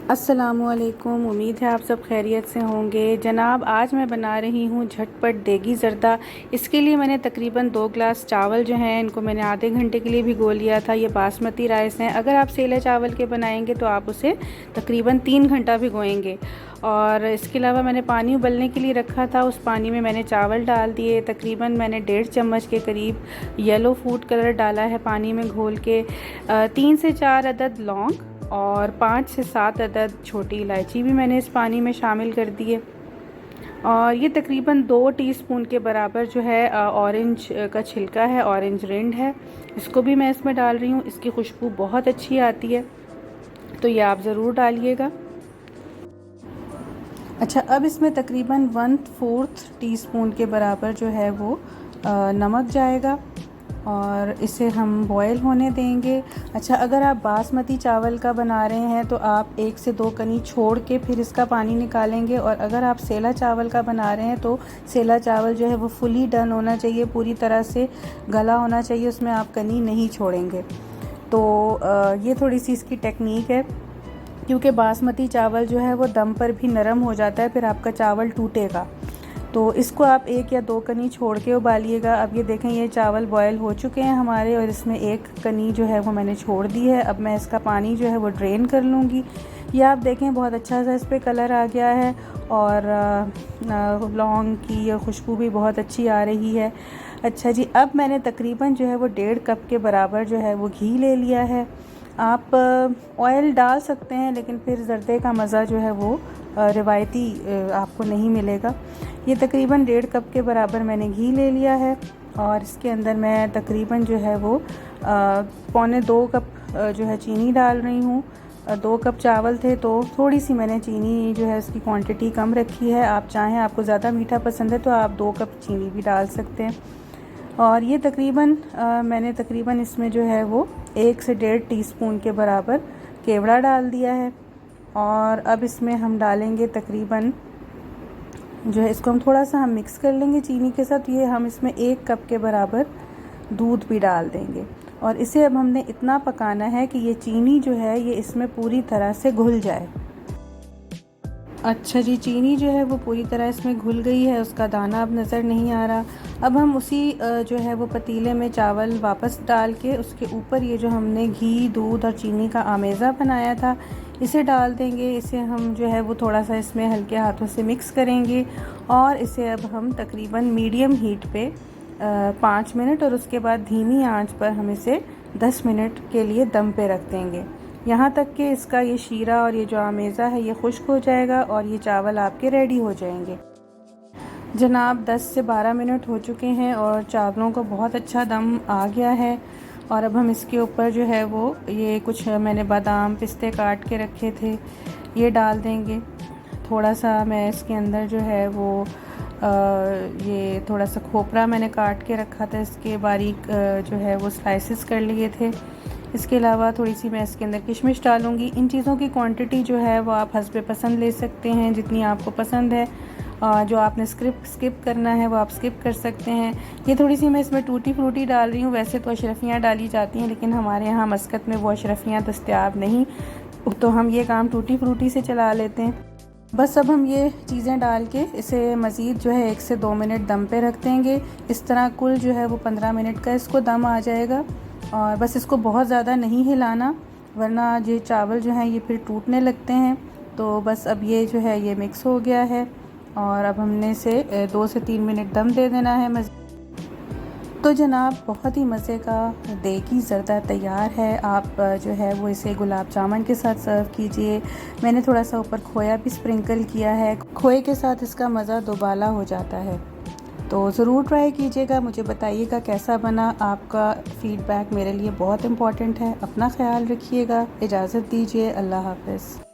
अस्सलामुअलैकुम। उम्मीद है आप सब खैरियत से होंगे। जनाब, आज मैं बना रही हूँ झटपट देगी ज़र्दा। इसके लिए मैंने तकरीबन 2 ग्लास चावल जो हैं इनको मैंने आधे घंटे के लिए भिगो लिया था। ये बासमती राइस हैं। अगर आप सेले चावल के बनाएंगे तो आप उसे तकरीबन 3 घंटा भिगोएंगे। और इसके अलावा मैंने पानी उबलने के लिए रखा था। उस पानी में मैंने चावल डाल दिए। तकरीबन मैंने 1.5 चम्मच के करीब येलो फूड कलर डाला है पानी में घोल के। 3 से 4 अदद लौंग और 5 से 7 अदद छोटी इलायची भी मैंने इस पानी में शामिल कर दिए। और ये तकरीबन 2 टीस्पून के बराबर जो है ऑरेंज का छिलका है, ऑरेंज रिंड है, इसको भी मैं इसमें डाल रही हूँ। इसकी खुशबू बहुत अच्छी आती है, तो ये आप ज़रूर डालिएगा। अच्छा, अब इसमें तकरीबन 1/4 टीस्पून के बराबर जो है वो नमक जाएगा और इसे हम बॉयल होने देंगे। अच्छा, अगर आप बासमती चावल का बना रहे हैं तो आप 1 से 2 कनी छोड़ के फिर इसका पानी निकालेंगे, और अगर आप सेला चावल का बना रहे हैं तो सेला चावल जो है वो फुली डन होना चाहिए, पूरी तरह से गला होना चाहिए, उसमें आप कनी नहीं छोड़ेंगे। तो ये थोड़ी सी इसकी टेक्निक है, क्योंकि बासमती चावल जो है वो दम पर भी नरम हो जाता है, फिर आपका चावल टूटेगा। तो इसको आप 1 या 2 कनी छोड़ के उबालिएगा। अब ये देखें, ये चावल बॉयल हो चुके हैं हमारे, और इसमें 1 कनी जो है वो मैंने छोड़ दी है। अब मैं इसका पानी जो है वो ड्रेन कर लूँगी। ये आप देखें, बहुत अच्छा सा इस पर कलर आ गया है, और लौंग की खुशबू भी बहुत अच्छी आ रही है। अच्छा जी, अब मैंने तकरीबन जो है वो 1.5 कप के बराबर जो है वो घी ले लिया है। आप ऑयल डाल सकते हैं, लेकिन फिर ज़र्दे का मज़ा जो है वो रिवायती आपको नहीं मिलेगा। ये तकरीबन 1.5 कप के बराबर मैंने घी ले लिया है, और इसके अंदर मैं तकरीबन जो है वो 1.25 कप जो है चीनी डाल रही हूँ। 2 कप चावल थे तो थोड़ी सी मैंने चीनी जो है उसकी क्वांटिटी कम रखी है। आप चाहें, आपको ज़्यादा मीठा पसंद है तो आप 2 कप चीनी भी डाल सकते हैं। और ये तकरीबन मैंने तकरीबन इसमें जो है वो 1 से 1.5 टीस्पून के बराबर केवड़ा डाल दिया है। और अब इसमें हम डालेंगे तकरीबन जो है, इसको हम थोड़ा सा हम मिक्स कर लेंगे चीनी के साथ। ये हम इसमें 1 कप के बराबर दूध भी डाल देंगे, और इसे अब हमने इतना पकाना है कि ये चीनी जो है ये इसमें पूरी तरह से घुल जाए। अच्छा जी, चीनी जो है वो पूरी तरह इसमें घुल गई है, उसका दाना अब नज़र नहीं आ रहा। अब हम उसी जो है वो पतीले में चावल वापस डाल के उसके ऊपर ये जो हमने घी, दूध और चीनी का आमेज़ा बनाया था इसे डाल देंगे। इसे हम जो है वो थोड़ा सा इसमें हल्के हाथों से मिक्स करेंगे, और इसे अब हम तकरीबन मीडियम हीट पे 5 मिनट, और उसके बाद धीमी आंच पर हम इसे 10 मिनट के लिए दम पे रख देंगे, यहाँ तक कि इसका ये शीरा और ये जो आमेज़ा है ये खुश्क हो जाएगा और ये चावल आपके रेडी हो जाएंगे। जनाब, 10 से 12 मिनट हो चुके हैं और चावलों को बहुत अच्छा दम आ गया है। और अब हम इसके ऊपर जो है वो ये कुछ मैंने बादाम पिस्ते काट के रखे थे ये डाल देंगे। थोड़ा सा मैं इसके अंदर जो है वो ये थोड़ा सा खोपरा मैंने काट के रखा था, इसके बारीक जो है वो स्लाइसेस कर लिए थे। इसके अलावा थोड़ी सी मैं इसके अंदर किशमिश डालूँगी। इन चीज़ों की क्वांटिटी जो है वो आप हस्बे पसंद ले सकते हैं, जितनी आपको पसंद है। जो आपने स्किप करना है वो आप स्किप कर सकते हैं। ये थोड़ी सी मैं इसमें टूटी फ्रूटी डाल रही हूँ। वैसे तो अशरफियाँ डाली जाती हैं, लेकिन हमारे यहाँ मस्कत में वो अशरफियाँ दस्तयाब नहीं, तो हम ये काम टूटी फ्रूटी से चला लेते हैं। बस अब हम ये चीज़ें डाल के इसे मज़ीद जो है 1 से 2 मिनट दम पे रख देंगे। इस तरह कुल जो है वो 15 मिनट का इसको दम आ जाएगा। और बस इसको बहुत ज़्यादा नहीं हिलाना, वरना ये चावल जो हैं ये फिर टूटने लगते हैं। तो बस अब ये जो है ये मिक्स हो गया है, और अब हमने इसे 2 से 3 मिनट दम दे देना है। तो जनाब, बहुत ही मज़े का देगी ज़र्दा तैयार है। आप जो है वो इसे गुलाब जामुन के साथ सर्व कीजिए। मैंने थोड़ा सा ऊपर खोया भी स्प्रिंकल किया है, खोए के साथ इसका मज़ा दोबाला हो जाता है। तो ज़रूर ट्राई कीजिएगा, मुझे बताइएगा कैसा बना। आपका फ़ीडबैक मेरे लिए बहुत इम्पॉर्टेंट है। अपना ख्याल रखिएगा। इजाज़त दीजिए। अल्लाह हाफ़िज़।